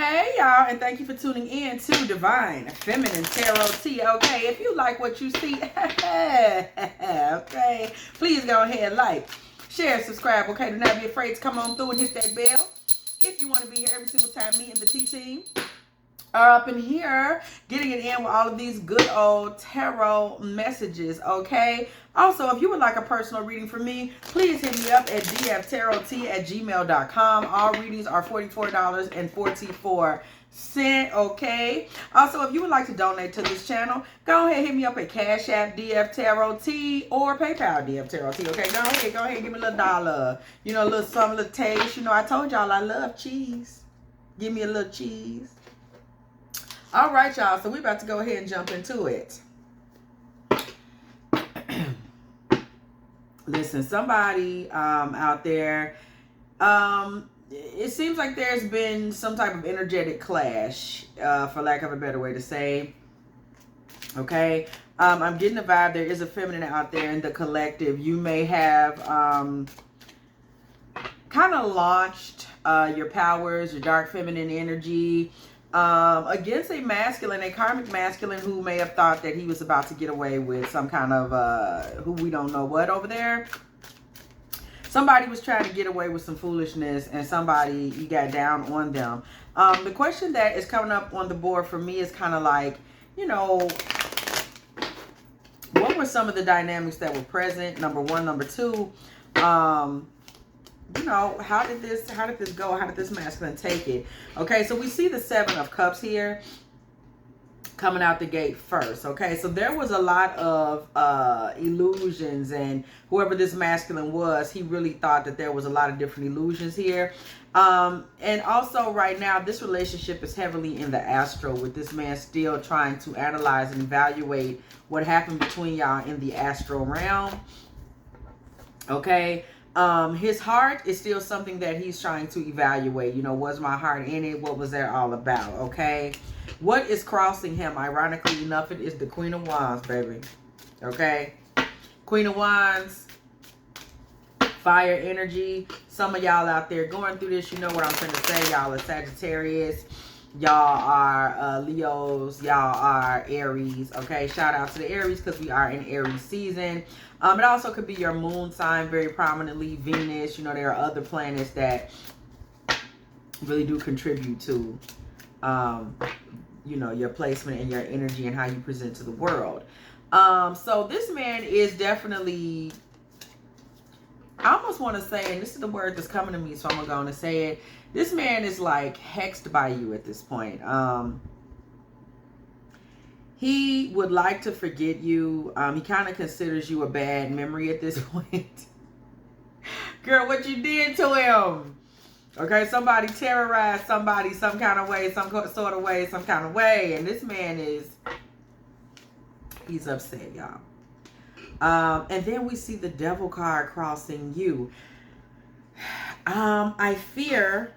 Hey y'all, and thank you for tuning in to Divine Feminine Tarottea. Okay, if you like what you see, okay, please go ahead, like, share, subscribe. Okay, do not be afraid to come on through and hit that bell. If you want to be here every single time me and the T team are up in here getting it in with all of these good old tarot messages. Okay, also if you would like a personal reading from me, please hit me up at dftarottea@gmail.com. All readings are $44.44. Okay, also if you would like to donate to this channel, go ahead, hit me up at CASHAPP dftarottea or PayPal dftarottea. Okay, go ahead, give me a little dollar, you know, a little something, a little taste. You know, I told y'all I love cheese. Give me a little cheese. All right, y'all. So we're about to go ahead and jump into it. Listen, somebody out there, it seems like there's been some type of energetic clash, for lack of a better way to say. Okay. I'm getting the vibe there is a feminine out there in the collective. You may have kind of launched your powers, your dark feminine energy, against a masculine, a karmic masculine who may have thought that he was about to get away with some kind of, who we don't know what over there. Somebody was trying to get away with some foolishness and somebody, you got down on them. The question that is coming up on the board for me is kind of like, you know, what were some of the dynamics that were present? Number one. Number two, you know, how did this go? How did this masculine take it? Okay, so we see the Seven of Cups here coming out the gate first. Okay, so there was a lot of illusions, and whoever this masculine was, he really thought that there was a lot of different illusions here. And also right now, this relationship is heavily in the astral, with this man still trying to analyze and evaluate what happened between y'all in the astral realm. Okay. His heart is still something that he's trying to evaluate. You know, was my heart in it? What was that all about? Okay. What is crossing him? Ironically enough, it is the Queen of Wands, baby. Okay. Queen of Wands, fire energy. Some of y'all out there going through this, you know what I'm trying to say. Y'all are Sagittarius. Y'all are Leos. Y'all are Aries. Okay. Shout out to the Aries because we are in Aries season. It also could be your moon sign very prominently, Venus. You know, there are other planets that really do contribute to, you know, your placement and your energy and how you present to the world. So this man is definitely, I almost want to say, and this is the word that's coming to me, so I'm going to say it. This man is like hexed by you at this point. He would like to forget you. He kind of considers you a bad memory at this point. Girl, what you did to him. Okay, somebody terrorized somebody some kind of way, some sort of way, some kind of way. And this man is, he's upset, y'all. And then we see the Devil card crossing you. I fear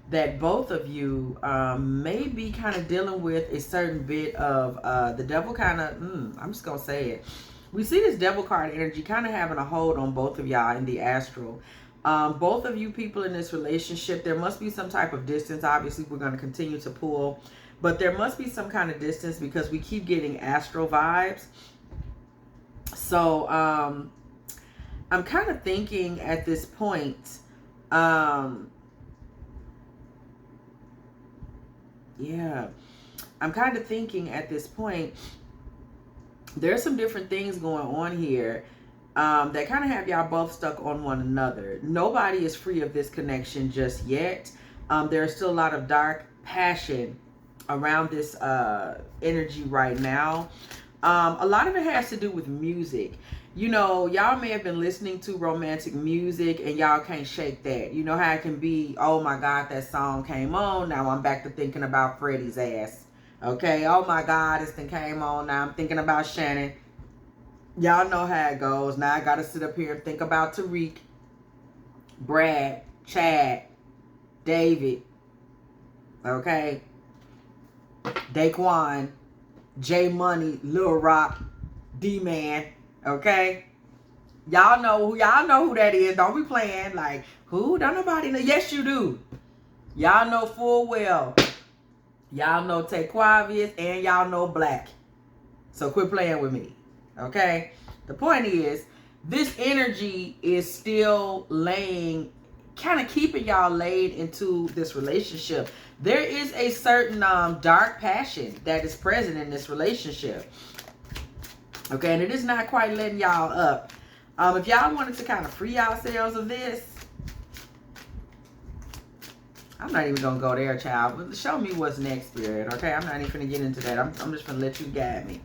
that both of you may be kind of dealing with a certain bit of the devil kind of, I'm just going to say it. We see this Devil card energy kind of having a hold on both of y'all in the astral. Both of you people in this relationship, there must be some type of distance. Obviously, we're going to continue to pull, but there must be some kind of distance because we keep getting astral vibes. So I'm kind of thinking at this point, yeah, I'm kind of thinking at this point, there's some different things going on here that kind of have y'all both stuck on one another. Nobody is free of this connection just yet. There's still a lot of dark passion around this energy right now. A lot of it has to do with music. You know, y'all may have been listening to romantic music and y'all can't shake that. You know how it can be, oh my God, that song came on. Now I'm back to thinking about Freddie's ass. Okay, oh my God, this thing came on. Now I'm thinking about Shannon. Y'all know how it goes. Now I got to sit up here and think about Tariq, Brad, Chad, David. Okay. Daquan, J Money, Lil Rock, D-Man. Okay. Y'all know who that is. Don't be playing like, who? Don't nobody know. Yes, you do. Y'all know full well. Y'all know Taquavius and y'all know Black. So quit playing with me. Okay? The point is, this energy is still laying, kind of keeping y'all laid into this relationship. There is a certain dark passion that is present in this relationship. Okay, and it is not quite letting y'all up. If y'all wanted to kind of free yourselves of this, I'm not even going to go there, child. But show me what's next, Spirit. Okay, I'm not even going to get into that. I'm just going to let you guide me.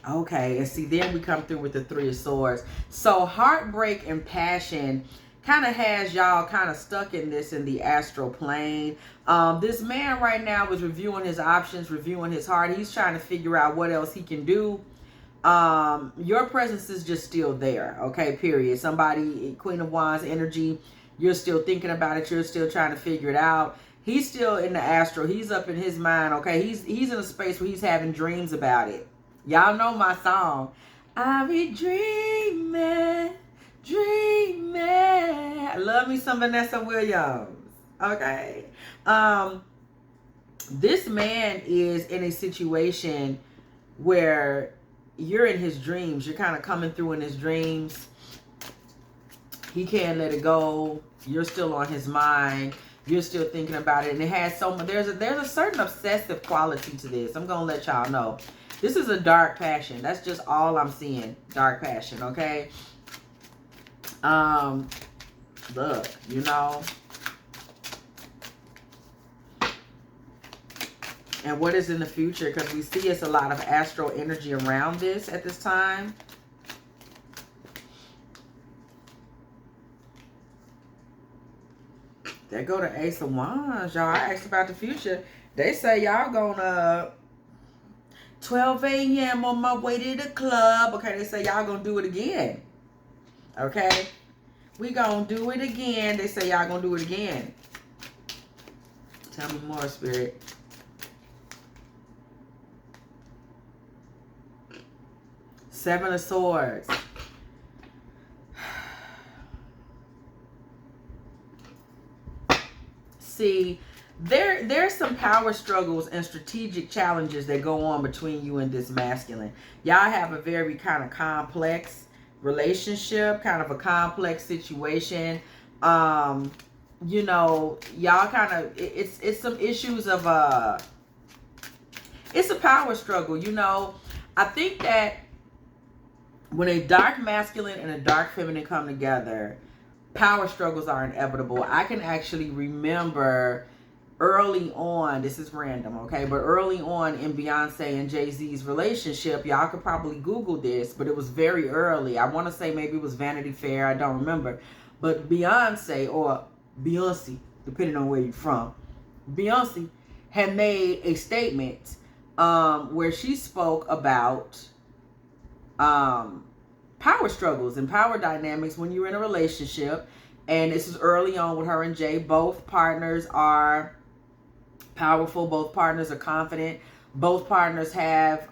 Okay, and see, then we come through with the Three of Swords. So heartbreak and passion kind of has y'all kind of stuck in the astral plane. This man right now is reviewing his options, reviewing his heart. He's trying to figure out what else he can do. Your presence is just still there, okay, period. Somebody, Queen of Wands energy, you're still thinking about it. You're still trying to figure it out. He's still in the astral. He's up in his mind, okay. He's in a space where he's having dreams about it. Y'all know my song. I be dreaming, dreaming. I love me some Vanessa Williams. Okay. This man is in a situation where you're in his dreams. You're kind of coming through in his dreams. He can't let it go. You're still on his mind. You're still thinking about it. And it has so much, there's a certain obsessive quality to this. I'm going to let y'all know. This is a dark passion. That's just all I'm seeing. Dark passion, okay? Look, you know. And what is in the future? Because we see it's a lot of astral energy around this at this time. There go the Ace of Wands, y'all. I asked about the future. They say y'all gonna 12 a.m. on my way to the club. Okay, they say y'all gonna do it again. Okay? We gonna do it again. They say y'all gonna do it again. Tell me more, Spirit. Seven of Swords. See, there's some power struggles and strategic challenges that go on between you and this masculine. Y'all have a very kind of complex relationship, kind of a complex situation. You know, y'all kind of, it's some issues of it's a power struggle, you know. I think that when a dark masculine and a dark feminine come together, power struggles are inevitable. I can actually remember early on, this is random, okay, but early on in Beyonce and Jay-Z's relationship, y'all could probably Google this, but it was very early. I want to say maybe it was Vanity Fair, I don't remember. But Beyonce, or Beyonce, depending on where you're from, Beyonce had made a statement where she spoke about power struggles and power dynamics when you're in a relationship. And this is early on with her and Jay. Both partners are powerful. Both partners are confident. Both partners have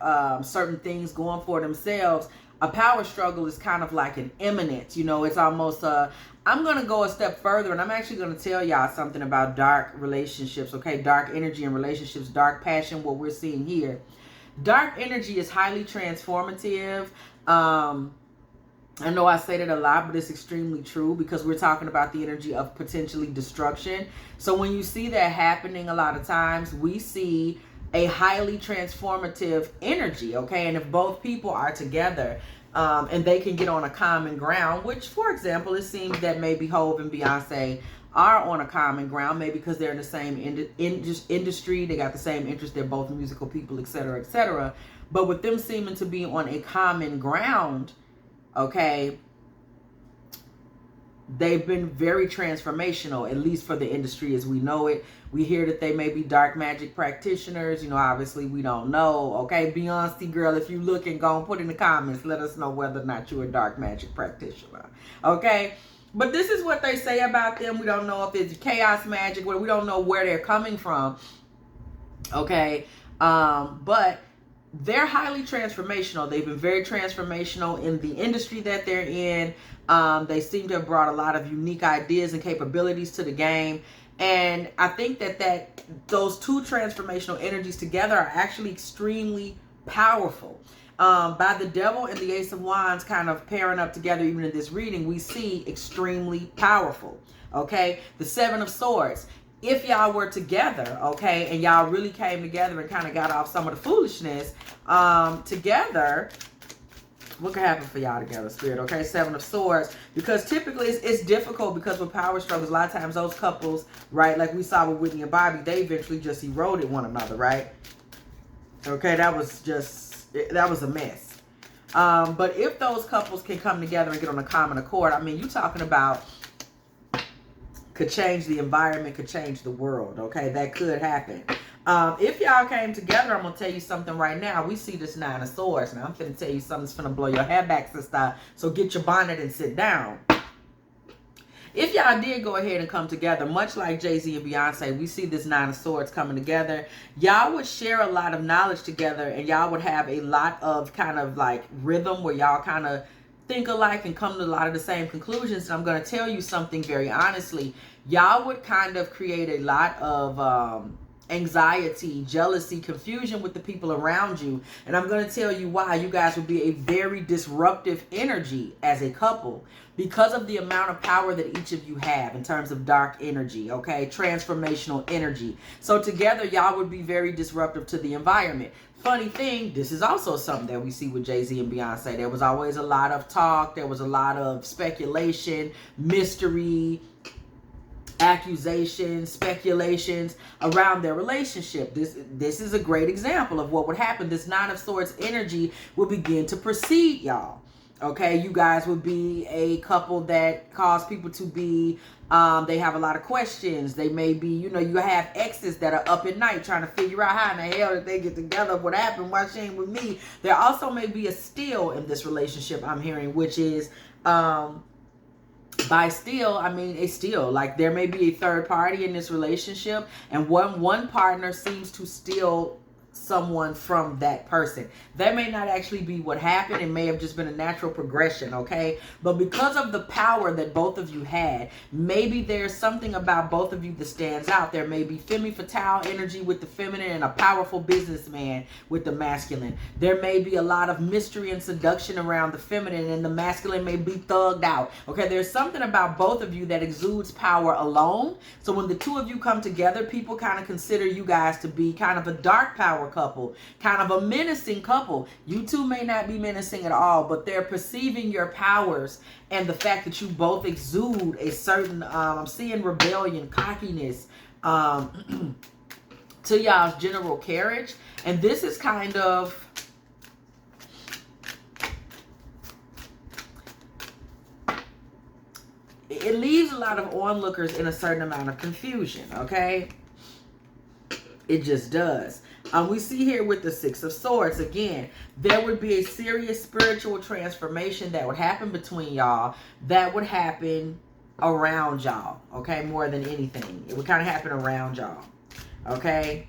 certain things going for themselves. A power struggle is kind of like an imminent, you know, it's almost I'm going to go a step further, and I'm actually going to tell y'all something about dark relationships, okay? Dark energy in relationships, dark passion, what we're seeing here. Dark energy is highly transformative. I know I say that a lot, but it's extremely true because we're talking about the energy of potentially destruction. So when you see that happening a lot of times, we see a highly transformative energy, okay? And if both people are together and they can get on a common ground, which, for example, it seems that maybe Hov and Beyonce are on a common ground, maybe because they're in the same industry, they got the same interest, they're both musical people, etc., etc. But with them seeming to be on a common ground, okay, they've been very transformational, at least for the industry as we know it. We hear that they may be dark magic practitioners. You know, obviously we don't know. Okay, Beyonce girl, if you look and go and put in the comments, let us know whether or not you're a dark magic practitioner. Okay, but this is what they say about them. We don't know if it's chaos magic, we don't know where they're coming from. Okay, but they're highly transformational. They've been very transformational in the industry that they're in. They seem to have brought a lot of unique ideas and capabilities to the game. And I think that those two transformational energies together are actually extremely powerful. By the Devil and the Ace of Wands kind of pairing up together, even in this reading, we see extremely powerful. Okay, the Seven of Swords. If y'all were together, okay, and y'all really came together and kind of got off some of the foolishness together, what could happen for y'all together, Spirit? Okay, Seven of Swords. Because typically it's difficult, because with power struggles, a lot of times those couples, right, like we saw with Whitney and Bobby, they eventually just eroded one another, right? Okay, that was a mess. But if those couples can come together and get on a common accord, I mean, you're talking about could change the environment, could change the world. Okay, that could happen. If y'all came together, I'm going to tell you something right now. We see this Nine of Swords. Now, I'm finna tell you something that's finna blow your hair back, sister. So get your bonnet and sit down. If y'all did go ahead and come together, much like Jay-Z and Beyonce, we see this Nine of Swords coming together. Y'all would share a lot of knowledge together, and y'all would have a lot of kind of like rhythm where y'all kind of think alike and come to a lot of the same conclusions. And I'm going to tell you something very honestly. Y'all would kind of create a lot of anxiety, jealousy, confusion with the people around you. And I'm going to tell you why. You guys would be a very disruptive energy as a couple because of the amount of power that each of you have in terms of dark energy, okay? Transformational energy. So together, y'all would be very disruptive to the environment. Funny thing, this is also something that we see with Jay-Z and Beyonce. There was always a lot of talk. There was a lot of speculation, mystery, accusations, speculations around their relationship. This is a great example of what would happen. This Nine of Swords energy will begin to precede y'all. Okay, you guys would be a couple that cause people to be, they have a lot of questions. They may be, you know, you have exes that are up at night trying to figure out how in the hell did they get together, what happened, why she ain't with me. There also may be a steal in this relationship, I'm hearing, which is, by steal, I mean a steal. Like there may be a third party in this relationship, and one partner seems to steal someone from that person. That may not actually be what happened. It may have just been a natural progression, okay? But because of the power that both of you had, maybe there's something about both of you that stands out. There may be femme fatale energy with the feminine and a powerful businessman with the masculine. There may be a lot of mystery and seduction around the feminine, and the masculine may be thugged out, okay? There's something about both of you that exudes power alone. So when the two of you come together, people kind of consider you guys to be kind of a dark power couple, kind of a menacing couple. You two may not be menacing at all, but they're perceiving your powers and the fact that you both exude a certain, I'm seeing rebellion, cockiness, to y'all's general carriage. And this is kind of, it leaves a lot of onlookers in a certain amount of confusion, okay? It just does. We see here with the Six of Swords, again, there would be a serious spiritual transformation that would happen between y'all, that would happen around y'all, okay, more than anything. It would kind of happen around y'all, okay?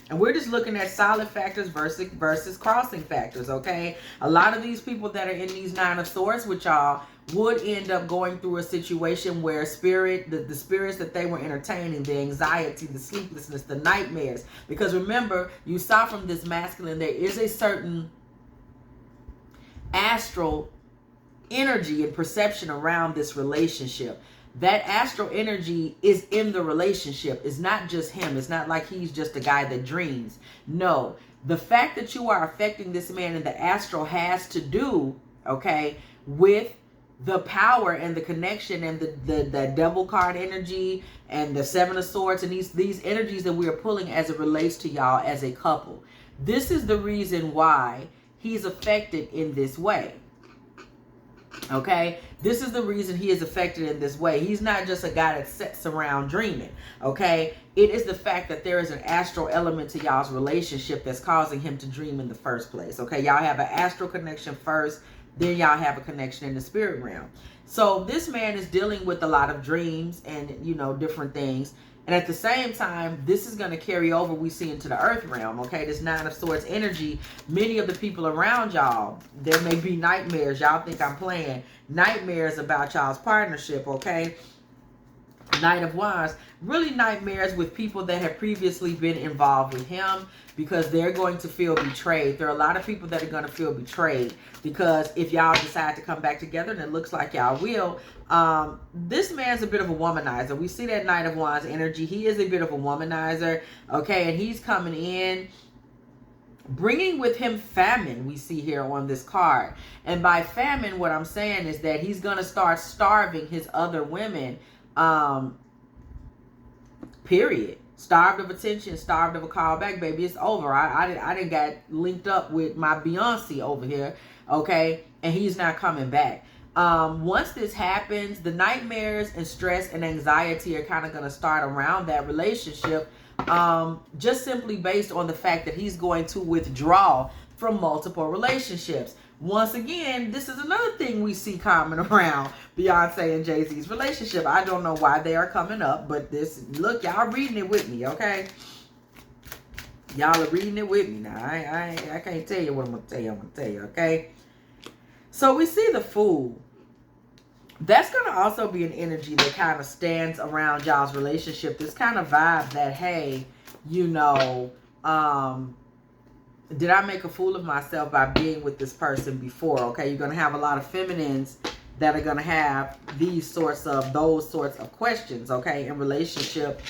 And we're just looking at solid factors versus crossing factors, okay? A lot of these people that are in these Nine of Swords with y'all would end up going through a situation where the spirits that they were entertaining, the anxiety, the sleeplessness, the nightmares. Because remember, you saw from this masculine, there is a certain astral energy and perception around this relationship. That astral energy is in the relationship. It's not just him. It's not like he's just a guy that dreams. No, the fact that you are affecting this man in the astral has to do, okay, with the power and the connection and the Devil card energy and the Seven of Swords and these energies that we are pulling as it relates to y'all as a couple. This is the reason why he's affected in this way. Okay, this is the reason he is affected in this way. He's not just a guy that sits around dreaming. Okay, it is the fact that there is an astral element to y'all's relationship that's causing him to dream in the first place. Okay, y'all have an astral connection first, then y'all have a connection in the spirit realm. So this man is dealing with a lot of dreams and, you know, different things. And at the same time, this is going to carry over, we see, into the earth realm, okay? This Nine of Swords energy, many of the people around y'all, there may be nightmares. Y'all think I'm playing. Nightmares about y'all's partnership, okay? Knight of Wands, really nightmares with people that have previously been involved with him, because they're going to feel betrayed. There are a lot of people that are going to feel betrayed, because if y'all decide to come back together, and it looks like y'all will, this man's a bit of a womanizer. We see that Knight of Wands energy. He is a bit of a womanizer, okay? And he's coming in, bringing with him famine, we see here on this card. And by famine, what I'm saying is that he's going to start starving his other women, period. Starved of attention, starved of a call back, baby. It's over. I didn't got linked up with my Beyonce over here, okay? And he's not coming back. Once this happens, the nightmares and stress and anxiety are kind of going to start around that relationship, just simply based on the fact that he's going to withdraw from multiple relationships. Once again, this is another thing we see common around Beyonce and Jay-Z's relationship. I don't know why they are coming up, but this, look, y'all reading it with me, okay? Y'all are reading it with me now. I can't tell you what I'm going to tell you. I'm going to tell you, okay? So we see the Fool. That's going to also be an energy that kind of stands around y'all's relationship. This kind of vibe that, hey, you know, did I make a fool of myself by being with this person before? Okay, you're going to have a lot of feminines that are going to have those sorts of questions, okay, in relationship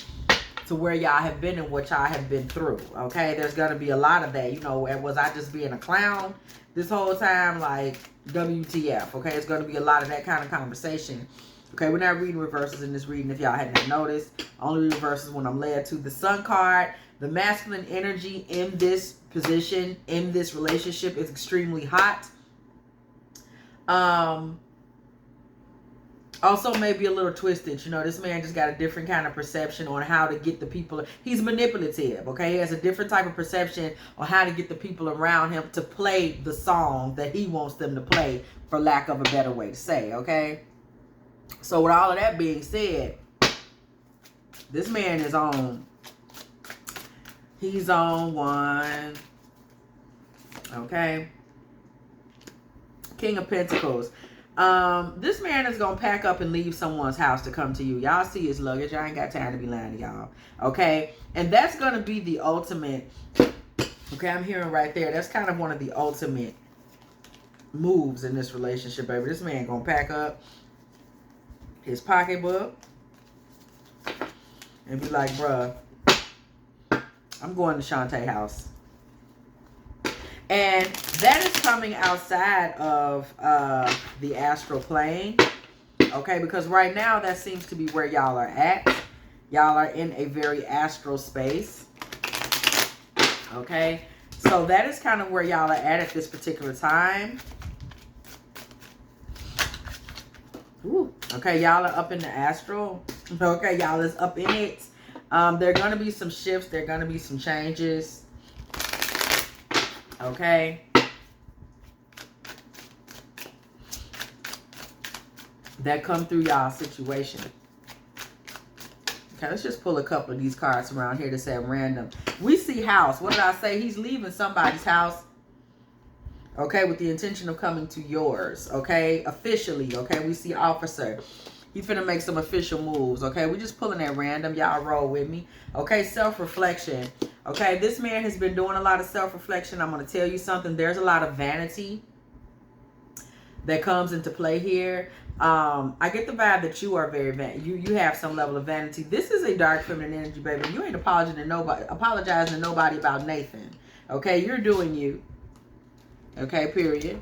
to where y'all have been and what y'all have been through, okay? There's going to be a lot of that, you know, and was I just being a clown this whole time? Like, WTF, okay? It's going to be a lot of that kind of conversation. Okay, we're not reading reverses in this reading if y'all hadn't noticed. Only reverses when I'm led to the Sun card. The masculine energy in this position, in this relationship, is extremely hot. Also maybe a little twisted. You know, this man just got a different kind of perception on how to get the people. He's manipulative, okay? He has a different type of perception on how to get the people around him to play the song that he wants them to play, for lack of a better way to say, okay? So with all of that being said, this man is on. He's on one. Okay. King of Pentacles. This man is going to pack up and leave someone's house to come to you. Y'all see his luggage. I ain't got time to be lying to y'all. Okay. And that's going to be the ultimate. Okay. I'm hearing right there. That's kind of one of the ultimate moves in this relationship, baby. This man going to pack up his pocketbook and be like, bruh, I'm going to Shantae house. And that is coming outside of the astral plane. Okay, because right now that seems to be where y'all are at. Y'all are in a very astral space. Okay, so that is kind of where y'all are at this particular time. Ooh. Okay, y'all are up in the astral. Okay, y'all is up in it. There are going to be some shifts. There are going to be some changes. Okay. That come through y'all situation. Okay, let's just pull a couple of these cards around here to say random. We see house. What did I say? He's leaving somebody's house. Okay, with the intention of coming to yours. Okay, officially. Okay, we see officer. He's finna make some official moves. Okay, we're just pulling at random. Y'all roll with me. Okay, self-reflection. Okay, this man has been doing a lot of self-reflection. I'm going to tell you something. There's a lot of vanity that comes into play here. I get the vibe that you are very you have some level of vanity. This is a dark feminine energy, baby. You ain't apologizing to nobody about Nathan. Okay, you're doing you. Okay, period.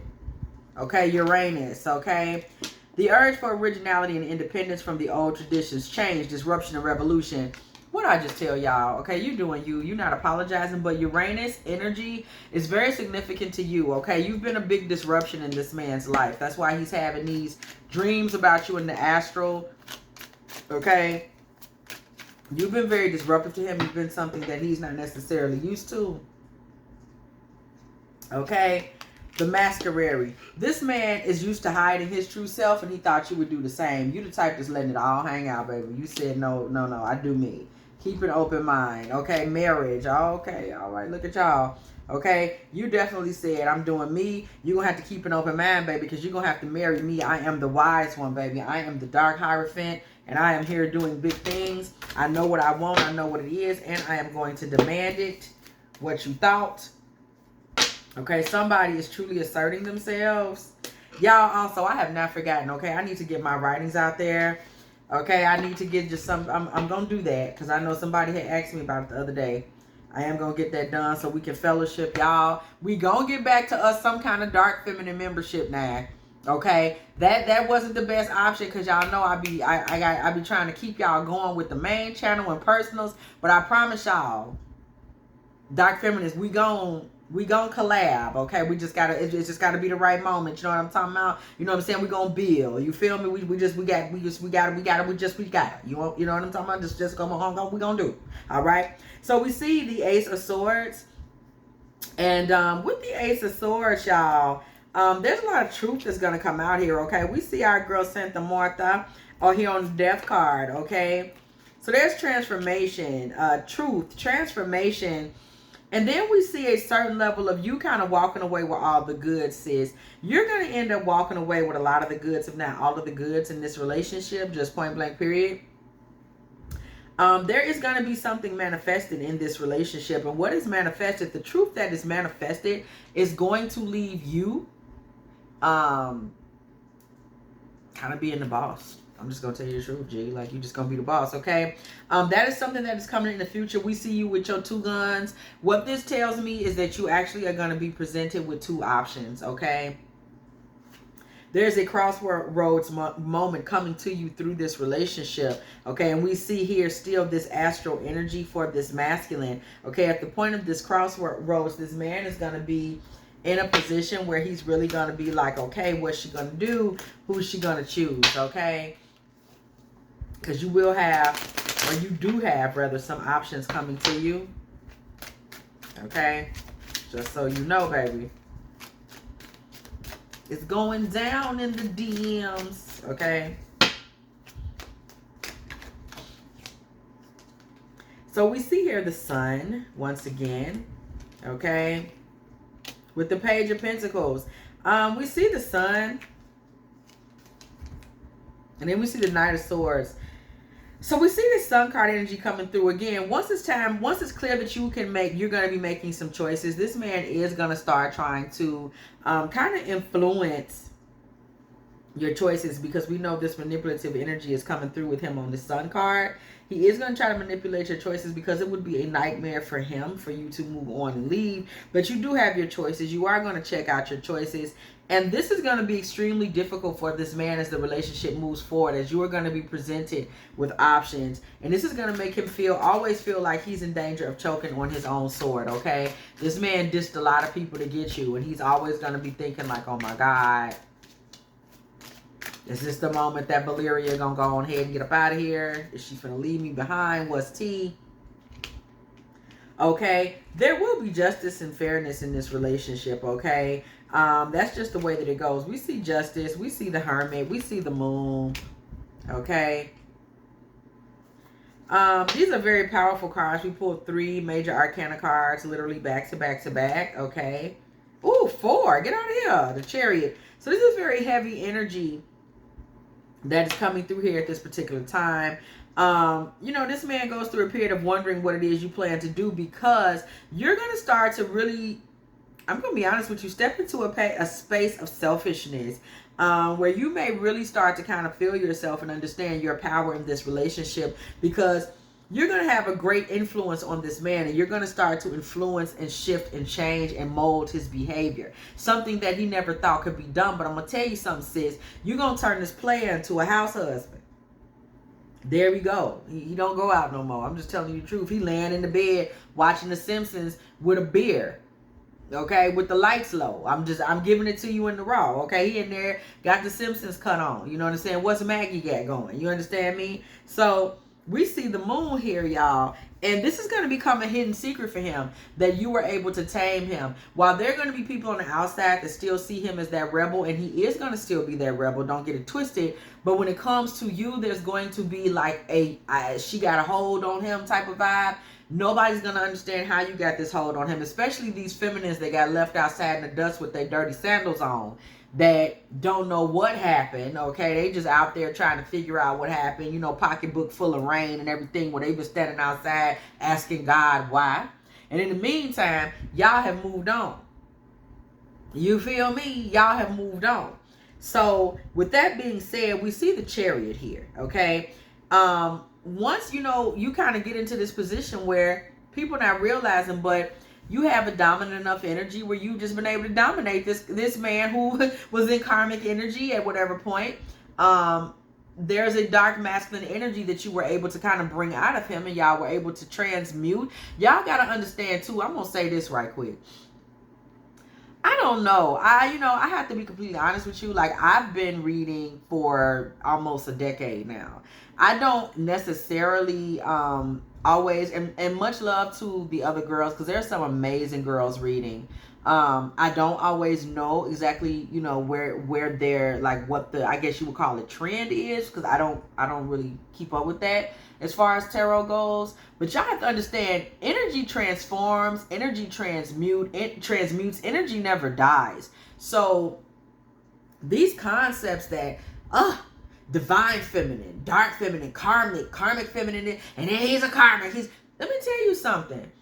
Okay, Uranus. Okay, the urge for originality and independence from the old traditions, change, disruption, and revolution. What I just tell y'all, okay, you're doing you. You're not apologizing, but Uranus energy is very significant to you, okay? You've been a big disruption in this man's life. That's why he's having these dreams about you in the astral, okay? You've been very disruptive to him. You've been something that he's not necessarily used to, okay? The Masquerade. This man is used to hiding his true self, and he thought you would do the same. You the type that's letting it all hang out, baby. You said, no, I do me. Keep an open mind. Okay, marriage. Okay, all right, look at y'all. Okay, you definitely said, I'm doing me. You're going to have to keep an open mind, baby, because you're going to have to marry me. I am the wise one, baby. I am the dark Hierophant, and I am here doing big things. I know what I want. I know what it is, and I am going to demand it. What you thought. Okay, somebody is truly asserting themselves. Y'all, also, I have not forgotten, okay? I need to get my writings out there. Okay, I need to get just some, I'm going to do that because I know somebody had asked me about it the other day. I am going to get that done so we can fellowship, y'all. We going to get back to us some kind of dark feminine membership now. Okay, that wasn't the best option because y'all know I be trying to keep y'all going with the main channel and personals, but I promise y'all, dark feminists, we gon' collab, okay? We just gotta, it's just gotta be the right moment. You know what I'm talking about? You know what I'm saying? We gonna build. You feel me? We got it. You know what I'm talking about? Just come on, we gonna do it. All right. So we see the Ace of Swords, and with the Ace of Swords, y'all, there's a lot of truth that's gonna come out here. Okay, we see our girl Santa Martha, here on the Death card. Okay, so there's transformation, truth, transformation. And then we see a certain level of you kind of walking away with all the goods, sis. You're going to end up walking away with a lot of the goods, if not all of the goods in this relationship, just point blank period. There is going to be something manifested in this relationship. And what is manifested, the truth that is manifested is going to leave you kind of being the boss. I'm just going to tell you the truth, G. Like, you're just going to be the boss, okay? That is something that is coming in the future. We see you with your 2 guns. What this tells me is that you actually are going to be presented with 2 options, okay? There's a crossroads moment coming to you through this relationship, okay? And we see here still this astral energy for this masculine, okay? At the point of this crossroads, this man is going to be in a position where he's really going to be like, okay, what's she going to do? Who's she going to choose, okay? Because you will have, or you do have, rather, some options coming to you. Okay? Just so you know, baby. It's going down in the DMs. Okay? So we see here the Sun, once again. Okay? With the Page of Pentacles. We see the Sun. And then we see the Knight of Swords. So we see this Sun card energy coming through again. Once it's clear that you're going to be making some choices, this man is going to start trying to kind of influence your choices, because we know this manipulative energy is coming through with him on the Sun card. He is going to try to manipulate your choices because it would be a nightmare for him for you to move on and leave. But you do have your choices. You are going to check out your choices. And this is going to be extremely difficult for this man as the relationship moves forward, as you are going to be presented with options. And this is going to make him always feel like he's in danger of choking on his own sword, okay? This man dissed a lot of people to get you, and he's always going to be thinking like, oh my God, is this the moment that Valeria going to go on ahead and get up out of here? Is she going to leave me behind? What's tea? Okay, there will be justice and fairness in this relationship, okay? That's just the way that it goes. We see justice. We see the Hermit. We see the Moon. Okay. These are very powerful cards. We pulled 3 major arcana cards, literally back to back to back. Okay. Ooh, 4. Get out of here. The Chariot. So this is very heavy energy that is coming through here at this particular time. You know, this man goes through a period of wondering what it is you plan to do, because you're going to start to really, I'm going to be honest with you, step into a space of selfishness, where you may really start to kind of feel yourself and understand your power in this relationship, because you're going to have a great influence on this man, and you're going to start to influence and shift and change and mold his behavior. Something that he never thought could be done. But I'm going to tell you something, sis. You're going to turn this player into a house husband. There we go. He don't go out no more. I'm just telling you the truth. He laying in the bed watching The Simpsons with a beer. Okay, with the lights low. I'm giving it to you in the raw. Okay, he in there got The Simpsons cut on. You know what I'm saying? What's Maggie got going? You understand me? So we see the moon here, y'all. And this is going to become a hidden secret for him, that you were able to tame him. While there are going to be people on the outside that still see him as that rebel, and he is going to still be that rebel, don't get it twisted. But when it comes to you, there's going to be like she got a hold on him type of vibe. Nobody's going to understand how you got this hold on him, especially these feminists that got left outside in the dust with their dirty sandals on, that don't know what happened, okay? They just out there trying to figure out what happened, you know, pocketbook full of rain and everything, where they been standing outside asking God why. And in the meantime, y'all have moved on. You feel me? Y'all have moved on. So with that being said, we see the Chariot here, okay? Once, you know, you kind of get into this position where people not realizing, but you have a dominant enough energy where you've just been able to dominate this man who was in karmic energy at whatever point. There's a dark masculine energy that you were able to kind of bring out of him, and y'all were able to transmute. Y'all got to understand too, I'm going to say this right quick. I don't know. I have to be completely honest with you. Like, I've been reading for almost a decade now. I don't necessarily always, and much love to the other girls, because there's some amazing girls reading. I don't always know exactly, you know, where they're, like, what the, I guess you would call it, trend is, because I don't really keep up with that as far as tarot goes. But y'all have to understand, energy transforms, energy transmutes, energy never dies. So these concepts that divine feminine, dark feminine, karmic feminine, and then he's a karmic. Let me tell you something.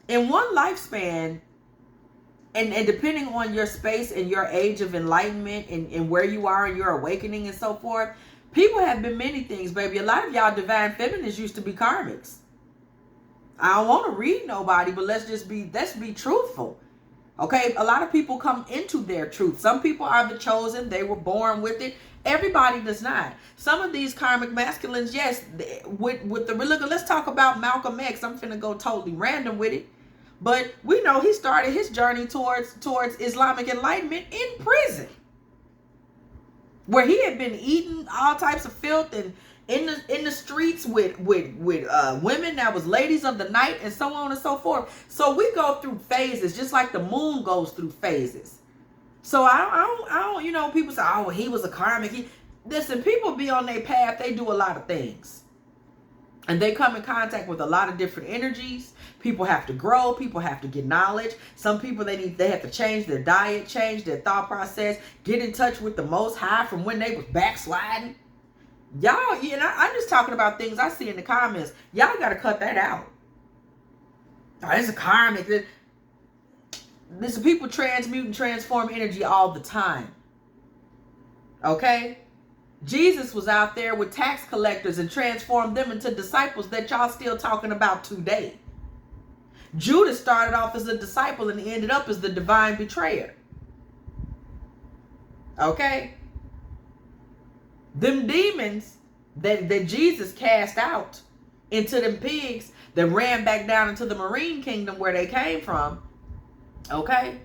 In one lifespan, and depending on your space and your age of enlightenment and where you are in your awakening and so forth, people have been many things, baby. A lot of y'all divine feminines used to be karmics. I don't want to read nobody, but let's be truthful. Okay, a lot of people come into their truth. Some people are the chosen. They were born with it. Everybody does not. Some of these karmic masculines, yes, with the look. Let's talk about Malcolm X. I'm finna go totally random with it, but we know he started his journey towards Islamic enlightenment in prison, where he had been eating all types of filth and in the streets with women that was ladies of the night and so on and so forth. So we go through phases, just like the moon goes through phases. So I don't, you know, people say, oh, he was a karmic. Listen, people be on their path. They do a lot of things. And they come in contact with a lot of different energies. People have to grow. People have to get knowledge. Some people, they have to change their diet, change their thought process, get in touch with the Most High from when they was backsliding. Y'all, you know, I'm just talking about things I see in the comments. Y'all got to cut that out. Oh, it's a karmic. Listen, people transmute and transform energy all the time. Okay? Jesus was out there with tax collectors and transformed them into disciples that y'all still talking about today. Judas started off as a disciple and ended up as the divine betrayer. Okay? Them demons that Jesus cast out into them pigs that ran back down into the marine kingdom where they came from. Okay?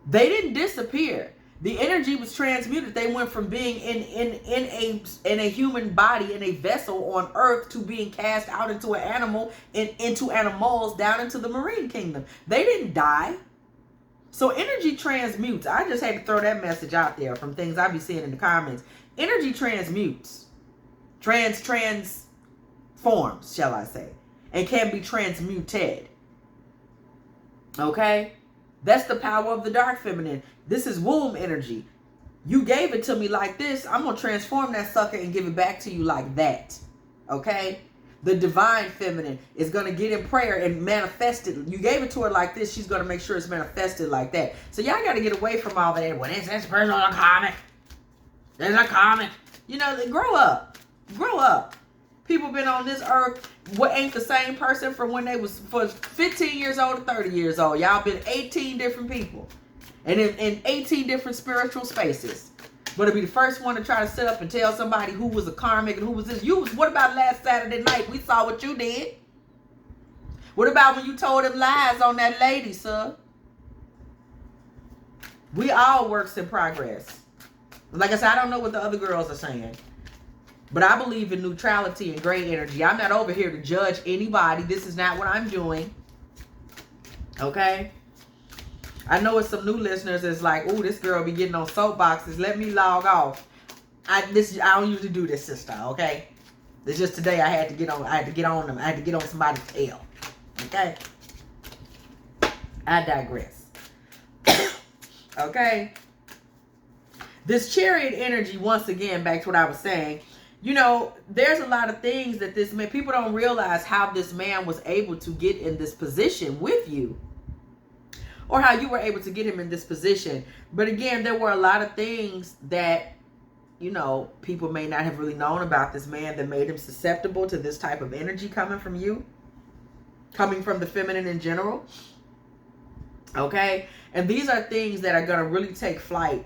They didn't disappear. The energy was transmuted. They went from being in a human body, in a vessel on earth, to being cast out into an animal, into animals, down into the marine kingdom. They didn't die. So energy transmutes. I just had to throw that message out there from things I be seeing in the comments. Energy transmutes. Transforms, shall I say. And can be transmuted. Okay? That's the power of the dark feminine. This is womb energy. You gave it to me like this. I'm going to transform that sucker and give it back to you like that. Okay? The divine feminine is going to get in prayer and manifest it. You gave it to her like this. She's going to make sure it's manifested like that. So y'all got to get away from all that. Well, this person a comic. There's a comic. You know, grow up. Grow up. People been on this earth. What ain't the same person from when they was for 15 years old to 30 years old. Y'all been 18 different people. And in 18 different spiritual spaces. But to be the first one to try to sit up and tell somebody who was a karmic and who was this. What about last Saturday night? We saw what you did. What about when you told them lies on that lady, sir? We all works in progress. Like I said, I don't know what the other girls are saying. But I believe in neutrality and gray energy. I'm not over here to judge anybody. This is not what I'm doing. Okay? I know it's some new listeners that's like, oh, this girl be getting on soapboxes. Let me log off. I don't usually do this, sister, okay? It's just today I had to get on them. I had to get on somebody's tail. Okay? I digress. Okay? This Chariot energy, once again, back to what I was saying, you know, there's a lot of things that this man, people don't realize how this man was able to get in this position with you. Or how you were able to get him in this position. But again, there were a lot of things that, you know, people may not have really known about this man that made him susceptible to this type of energy coming from you. Coming from the feminine in general. Okay? And these are things that are going to really take flight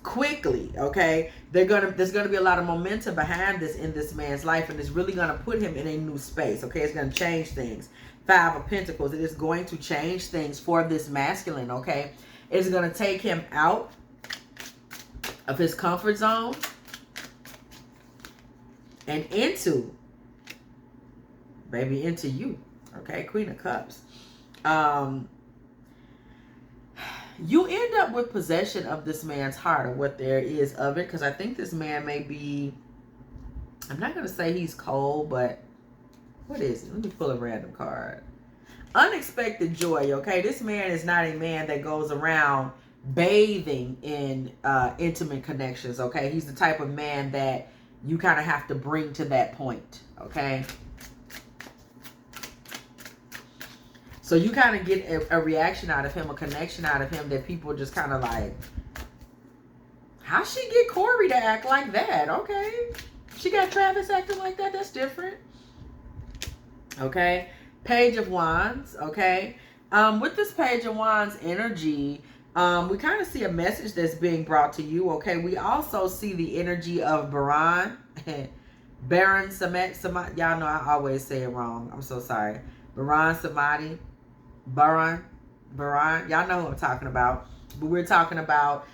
quickly, okay? There's gonna be a lot of momentum behind this in this man's life, and it's really gonna put him in a new space, okay? It's gonna change things. 5 of Pentacles, it is going to change things for this masculine, okay? It's gonna take him out of his comfort zone and into, baby, into you, okay? Queen of Cups. You end up with possession of this man's heart, or what there is of it, because I think this man may be, I'm not going to say he's cold, but what is it? Let me pull a random card. Unexpected joy, okay? This man is not a man that goes around bathing in intimate connections, okay? He's the type of man that you kind of have to bring to that point, okay? So you kind of get a reaction out of him, a connection out of him that people just kind of like, how she get Corey to act like that? Okay. She got Travis acting like that. That's different. Okay. Page of Wands. Okay. With this Page of Wands energy, we kind of see a message that's being brought to you. Okay. We also see the energy of Baron. Baron Samadi. Y'all know I always say it wrong. I'm so sorry. Baron Samadi. Baron, y'all know who I'm talking about. But we're talking about,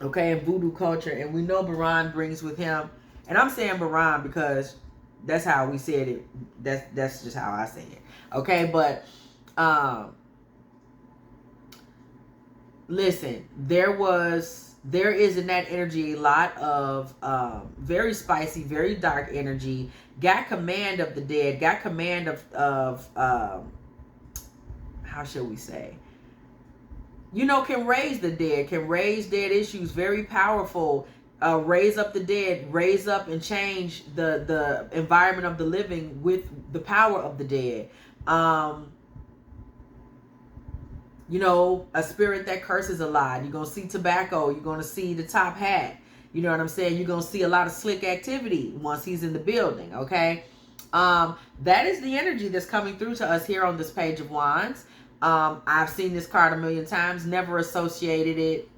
okay, in voodoo culture. And we know Baron brings with him, and I'm saying Baron because that's how we said it. That's just how I say it. Okay, but, listen, there is in that energy a lot of very spicy, very dark energy. Got command of the dead. Got command of how shall we say? You know, can raise the dead. Can raise dead issues. Very powerful. Raise up the dead. Raise up and change the environment of the living with the power of the dead. You know, a spirit that curses a lot. You're going to see tobacco. You're going to see the top hat. You know what I'm saying? You're going to see a lot of slick activity once he's in the building, okay? That is the energy that's coming through to us here on this Page of Wands. I've seen this card a million times, never associated it,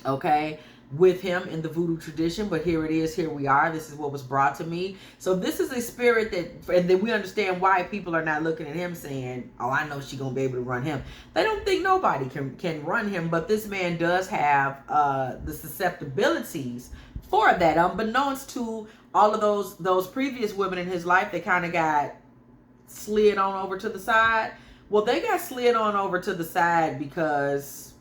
okay, with him in the voodoo tradition, but here it is, here we are. This is what was brought to me. So this is a spirit that, and then we understand why people are not looking at him saying, oh, I know she's gonna be able to run him. They don't think nobody can run him, but this man does have the susceptibilities for that. Unbeknownst to all of those previous women in his life, they kind of got slid on over to the side. Well, they got slid on over to the side because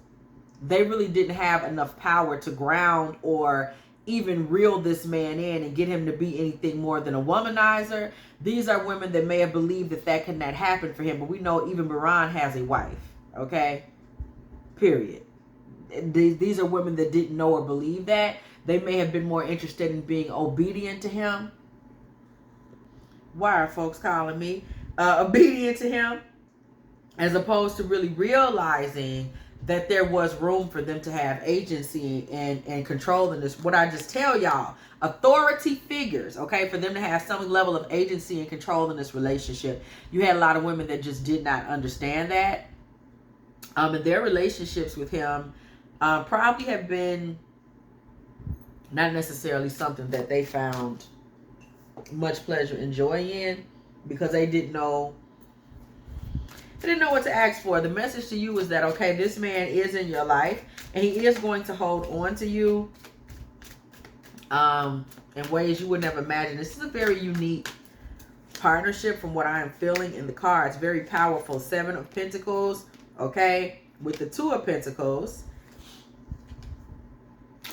they really didn't have enough power to ground or even reel this man in and get him to be anything more than a womanizer. These are women that may have believed that could not happen for him, but we know even Baron has a wife, okay? Period. These are women that didn't know or believe that. They may have been more interested in being obedient to him. Why are folks calling me? Obedient to him, as opposed to really realizing that there was room for them to have agency and control in this. What I just tell y'all, authority figures, okay, for them to have some level of agency and control in this relationship. You had a lot of women that just did not understand that. And their relationships with him probably have been not necessarily something that they found much pleasure and joy in, because they didn't know what to ask for. The message to you is that, okay, this man is in your life and he is going to hold on to you. in ways you would never imagine. This is a very unique partnership from what I am feeling in the cards. Very powerful. 7 of Pentacles, okay, with the 2 of Pentacles,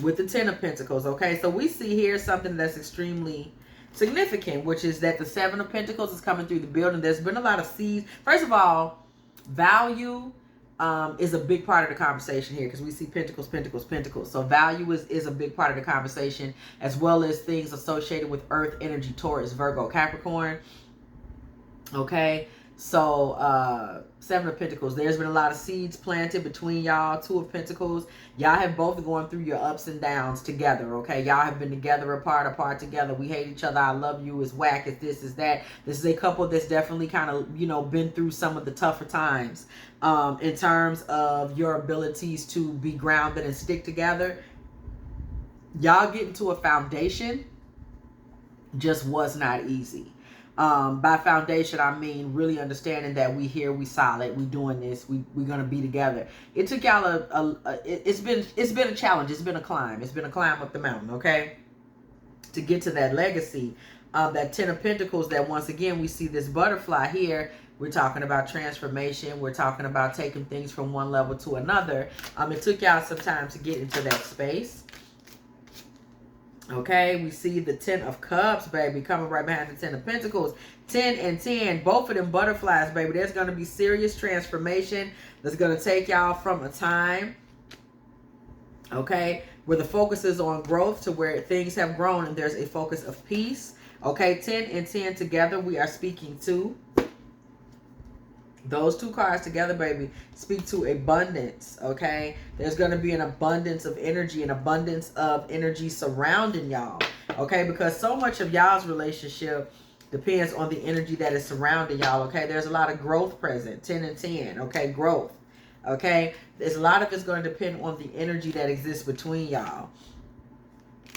with the 10 of Pentacles, okay. So we see here something that's extremely significant, which is that the 7 of Pentacles is coming through the building. There's been a lot of seeds. First of all, value is a big part of the conversation here, because we see Pentacles, Pentacles, Pentacles. So value is a big part of the conversation, as well as things associated with Earth energy, Taurus, Virgo, Capricorn. Okay, so 7 of Pentacles. There's been a lot of seeds planted between y'all. 2 of Pentacles. Y'all have both gone through your ups and downs together. Okay, y'all have been together, apart together. We hate each other. I love you. It's whack. It's this. It's that. This is a couple that's definitely kind of, you know, been through some of the tougher times in terms of your abilities to be grounded and stick together. Y'all getting to a foundation just was not easy. By foundation, I mean really understanding that we here, we solid, we doing this, we're gonna be together. It took y'all it's been a challenge, it's been a climb, up the mountain, okay, to get to that legacy. That 10 of Pentacles, that once again we see this butterfly here. We're talking about transformation. We're talking about taking things from one level to another. It took y'all some time to get into that space. Okay, we see the 10 of Cups, baby, coming right behind the 10 of Pentacles. 10 and 10, both of them butterflies, baby. There's going to be serious transformation that's going to take y'all from a time, okay, where the focus is on growth to where things have grown and there's a focus of peace. Okay, 10 and 10 together, we are speaking to. Those 2 cards together, baby, speak to abundance, okay? There's going to be an abundance of energy, an abundance of energy surrounding y'all, okay? Because so much of y'all's relationship depends on the energy that is surrounding y'all, okay? There's a lot of growth present, 10 and 10, okay? Growth, okay? There's a lot of it's going to depend on the energy that exists between y'all.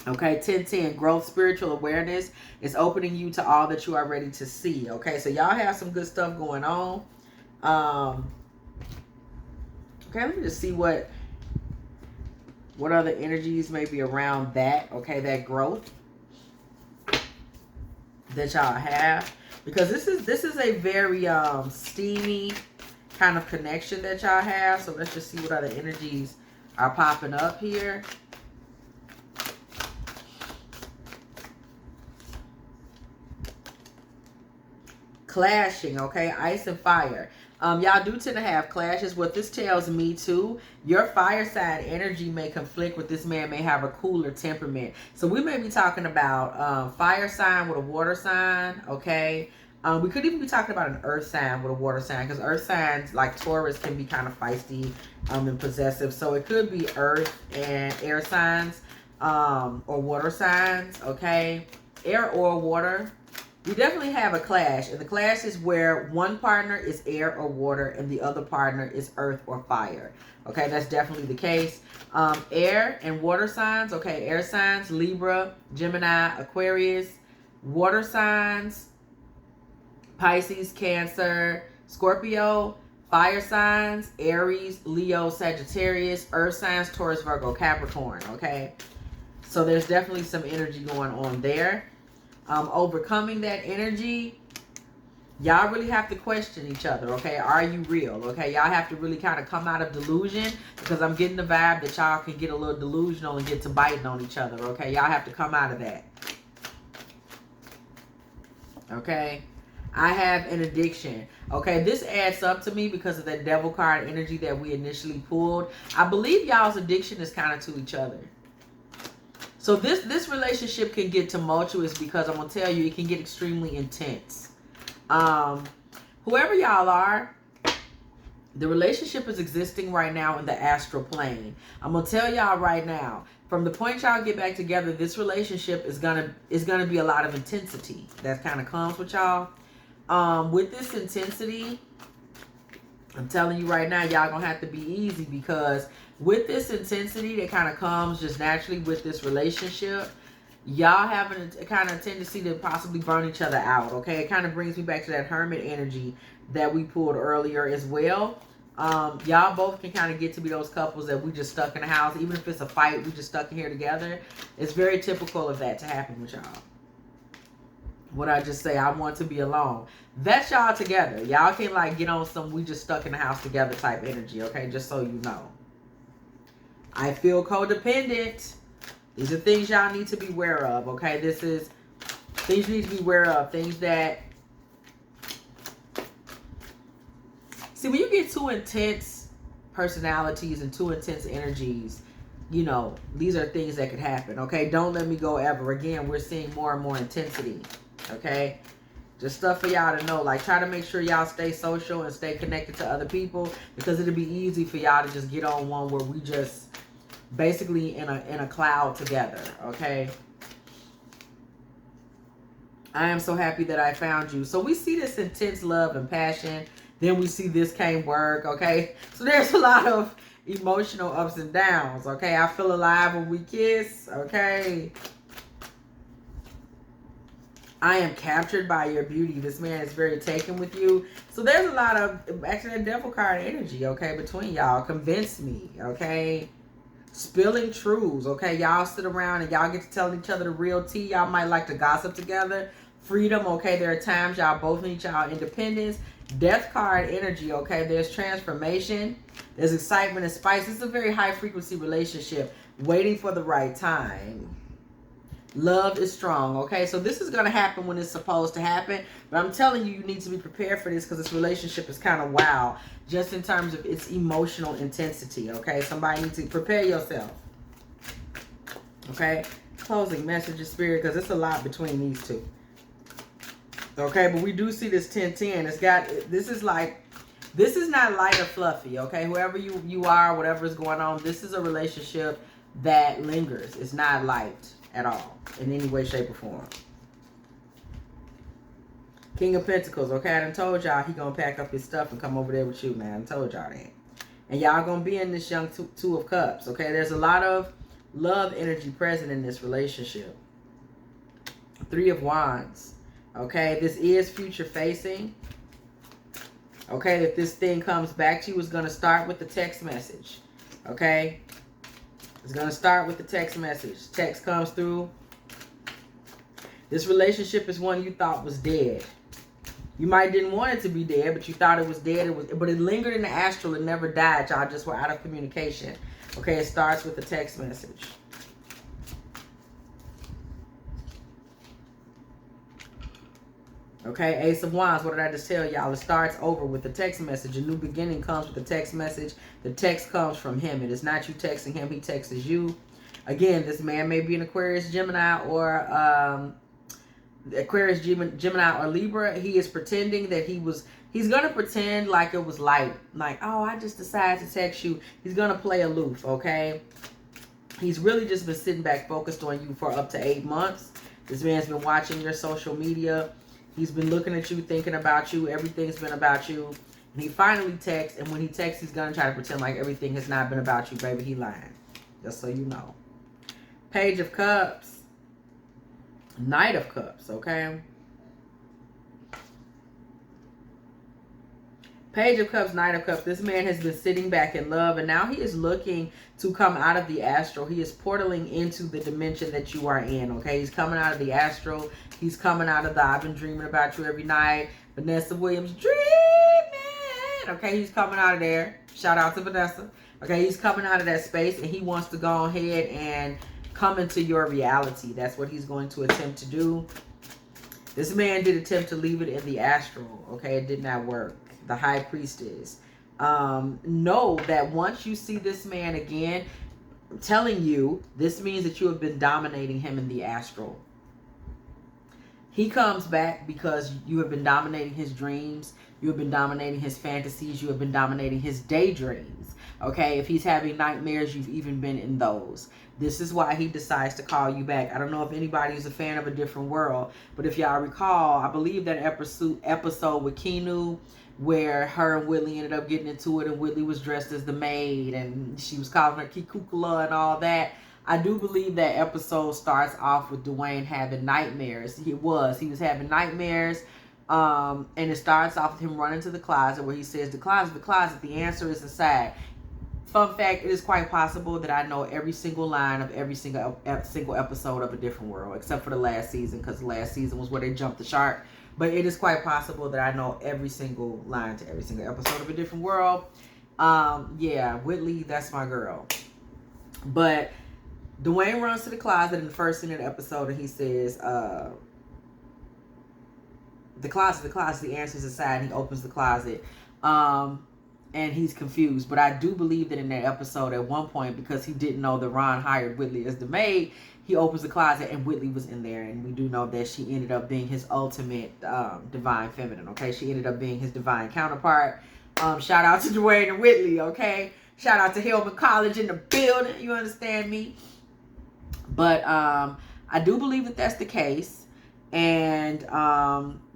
Okay, 10-10, growth, spiritual awareness is opening you to all that you are ready to see, okay? So y'all have some good stuff going on. Okay, let me just see what other energies may be around that, okay, that growth that y'all have, because this is a very steamy kind of connection that y'all have. So let's just see what other energies are popping up here. Clashing, okay, ice and fire. Y'all do tend to have clashes. What this tells me too, your fire sign energy may conflict with this man, may have a cooler temperament. So we may be talking about fire sign with a water sign, okay? We could even be talking about an earth sign with a water sign, because earth signs like Taurus can be kind of feisty and possessive. So it could be earth and air signs or water signs, okay? Air or water. We definitely have a clash, and the clash is where one partner is air or water and the other partner is earth or fire. Okay, that's definitely the case. Air and water signs, okay, air signs, Libra, Gemini, Aquarius. Water signs, Pisces, Cancer, Scorpio. Fire signs, Aries, Leo, Sagittarius. Earth signs, Taurus, Virgo, Capricorn, okay? So there's definitely some energy going on there. Overcoming that energy, y'all really have to question each other, okay? Are you real, okay? Y'all have to really kind of come out of delusion, because I'm getting the vibe that y'all can get a little delusional and get to biting on each other, okay? Y'all have to come out of that, okay? I have an addiction, okay? This adds up to me because of that devil card energy that we initially pulled. I believe y'all's addiction is kind of to each other. So this relationship can get tumultuous, because I'm going to tell you, it can get extremely intense. Whoever y'all are, the relationship is existing right now in the astral plane. I'm going to tell y'all right now, from the point y'all get back together, this relationship is gonna be a lot of intensity that kind of comes with y'all. With this intensity, I'm telling you right now, y'all going to have to be easy, because with this intensity that kind of comes just naturally with this relationship, y'all having a kind of tendency to possibly burn each other out, okay? It kind of brings me back to that hermit energy that we pulled earlier as well. Y'all both can kind of get to be those couples that we just stuck in the house. Even if it's a fight, we just stuck in here together. It's very typical of that to happen with y'all. What I just say, I want to be alone. That's y'all together. Y'all can like get on some we just stuck in the house together type energy, okay? Just so you know. I feel codependent. These are things y'all need to be aware of, okay? This is things you need to be aware of. Things that... See, when you get too intense personalities and too intense energies, you know, these are things that could happen, okay? Don't let me go ever. Again, we're seeing more and more intensity, okay? Just stuff for y'all to know. Like, try to make sure y'all stay social and stay connected to other people, because it'll be easy for y'all to just get on one where we just basically in a cloud together, okay? I am so happy that I found you. So we see this intense love and passion. Then we see this can't work, okay? So there's a lot of emotional ups and downs, okay? I feel alive when we kiss, okay? I am captured by your beauty. This man is very taken with you. So there's a lot of, actually, a devil card energy, okay, between y'all. Convince me, okay? Spilling truths, okay? Y'all sit around and y'all get to tell each other the real tea. Y'all might like to gossip together. Freedom, okay? There are times y'all both need y'all independence. Death card energy, okay? There's transformation. There's excitement and spice. This is a very high frequency relationship. Waiting for the right time. Love is strong, okay? So this is going to happen when it's supposed to happen. But I'm telling you, you need to be prepared for this, because this relationship is kind of wild. Just in terms of its emotional intensity, okay? Somebody needs to prepare yourself. Okay? Closing messages, Spirit, because it's a lot between these two. Okay, but we do see this 10-10. It's got, this is like, this is not light or fluffy, okay? Whoever you are, whatever is going on, this is a relationship that lingers. It's not light at all in any way, shape, or form. King of Pentacles, okay? I done told y'all he gonna pack up his stuff and come over there with you, man. I done told y'all that. And y'all gonna be in this young two of cups, okay? There's a lot of love energy present in this relationship. 3 of Wands, okay? This is future facing. Okay, if this thing comes back to you, it's gonna start with the text message, okay? It's going to start with the text message. Text comes through. This relationship is one you thought was dead. You might didn't want it to be dead, but you thought it was dead. But it lingered in the astral. It never died. Y'all just were out of communication. Okay, it starts with the text message. Okay, Ace of Wands, what did I just tell y'all? It starts over with the text message. A new beginning comes with the text message. The text comes from him. It is not you texting him. He texts you. Again, this man may be an Aquarius, Gemini, or Aquarius, Gemini, or Libra. He is pretending that he's going to pretend like it was light. Like, oh, I just decided to text you. He's going to play aloof, okay? He's really just been sitting back focused on you for up to 8 months. This man's been watching your social media. He's been looking at you, thinking about you. Everything's been about you. And he finally texts. And when he texts, he's going to try to pretend like everything has not been about you, baby. He lying. Just so you know. Page of Cups. Knight of Cups, okay? Page of Cups, Knight of Cups. This man has been sitting back in love. And now he is looking to come out of the astral. He is portaling into the dimension that you are in, okay? He's coming out of the astral. He's coming out of the I've been dreaming about you every night. Vanessa Williams dreaming. Okay, he's coming out of there. Shout out to Vanessa. Okay, he's coming out of that space, and he wants to go ahead and come into your reality. That's what he's going to attempt to do. This man did attempt to leave it in the astral. Okay, it did not work. The High Priestess. Know that once you see this man again, I'm telling you, this means that you have been dominating him in the astral. He comes back because you have been dominating his dreams. You have been dominating his fantasies. You have been dominating his daydreams. Okay, if he's having nightmares, you've even been in those. This is why he decides to call you back. I don't know if anybody is a fan of A Different World, but if y'all recall, I believe that episode with Keanu, where her and Whitley ended up getting into it, and Whitley was dressed as the maid, and she was calling her Kikukula and all that. I do believe that episode starts off with Dwayne having nightmares. He was having nightmares And it starts off with him running to the closet where he says, the closet, the answer is inside. Fun fact, it is quite possible that I know every single line of every single episode of A Different World, except for the last season, because the last season was where they jumped the shark. But it is quite possible that I know every single line to every single episode of A Different World. Yeah, Whitley, that's my girl. But Dwayne runs to the closet in the first scene of the episode, and he says, the closet, the answer is inside. And he opens the closet. And he's confused. But I do believe that in that episode, at one point, because he didn't know that Ron hired Whitley as the maid, he opens the closet and Whitley was in there. And we do know that she ended up being his ultimate divine feminine, okay? She ended up being his divine counterpart. Shout out to Dwayne and Whitley, okay? Shout out to Hillman College in the building. You understand me? But I do believe that that's the case. And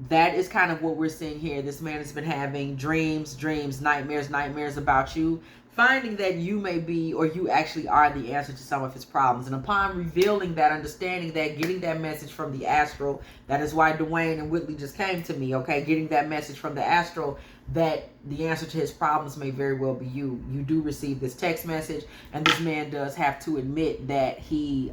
that is kind of what we're seeing here. This man has been having dreams, nightmares about you, finding that you may be, or you actually are, the answer to some of his problems. And upon revealing that, understanding that, getting that message from the astral, that is why Dwayne and Whitley just came to me, okay? Getting that message from the astral that the answer to his problems may very well be you. You do receive this text message, and this man does have to admit that he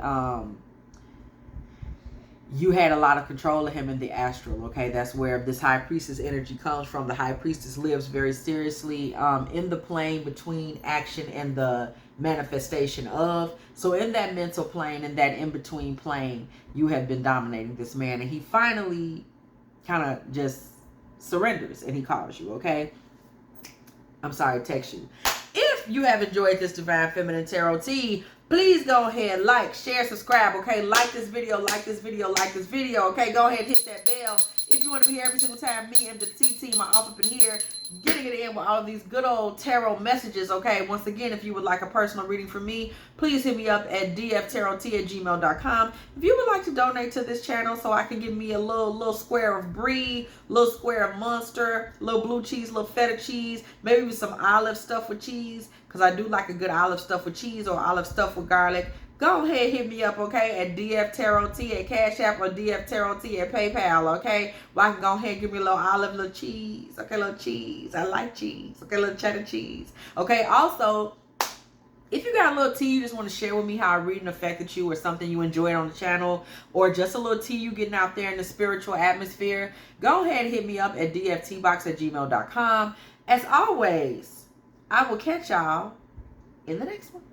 you had a lot of control of him in the astral, okay? That's where this high priestess energy comes from. The high priestess lives very seriously in the plane between action and the manifestation of. So in that mental plane, in that in-between plane, you have been dominating this man. And he finally kind of just surrenders and he calls you, okay? I'm sorry, text you. If you have enjoyed this Divine Feminine Tarot Tea, please go ahead, like, share, subscribe, okay? Like this video, okay? Go ahead and hit that bell. If you want to be here every single time, me and the T team are up in here, getting it in with all of these good old tarot messages, okay? Once again, if you would like a personal reading from me, please hit me up at dftarottea@gmail.com. If you would like to donate to this channel so I can give me a little square of brie, little square of Munster, little blue cheese, little feta cheese, maybe with some olive stuff with cheese, because I do like a good olive stuff with cheese or olive stuff with garlic. Go ahead, hit me up, okay, at dftarottea at CASHAPP or dftarottea at PayPal, okay? Well, I can go ahead and give me a little olive, little cheese, okay, little cheese. I like cheese, okay, little cheddar cheese. Okay, also, if you got a little tea you just want to share with me how a reading affected you or something you enjoyed on the channel, or just a little tea you getting out there in the spiritual atmosphere, go ahead and hit me up at dfteabox at gmail.com. As always, I will catch y'all in the next one.